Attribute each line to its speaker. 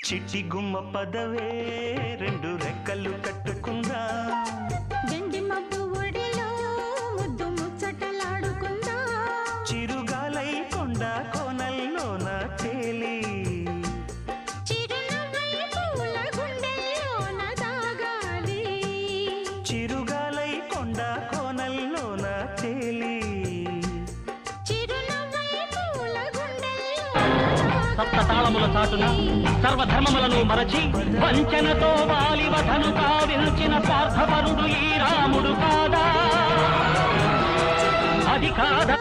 Speaker 1: చిట్టి గుమ్మ పదవే రెండు రెక్కలు కట్టుకుందా,
Speaker 2: గండి మబ్బు ఒడిలో ముద్దు ముచ్చటలాడుకుందా,
Speaker 1: చిరుగాలై కొండ కోనల్లోన తేలి,
Speaker 2: చిరునవ్వై పూల గుండెల్లోన దాగాలి,
Speaker 1: చిరుగాలై కొండ కోనల్లోన తేలి,
Speaker 2: చిరునవ్వై పూల గుండెల్లోన
Speaker 3: సప్త తాళముల చాటున సర్వధర్మములను మరచి వంచనతో వాలివధను కావిల్చిన స్వార్థపరుడు ఈ రాముడు కాదా, అది కాదా.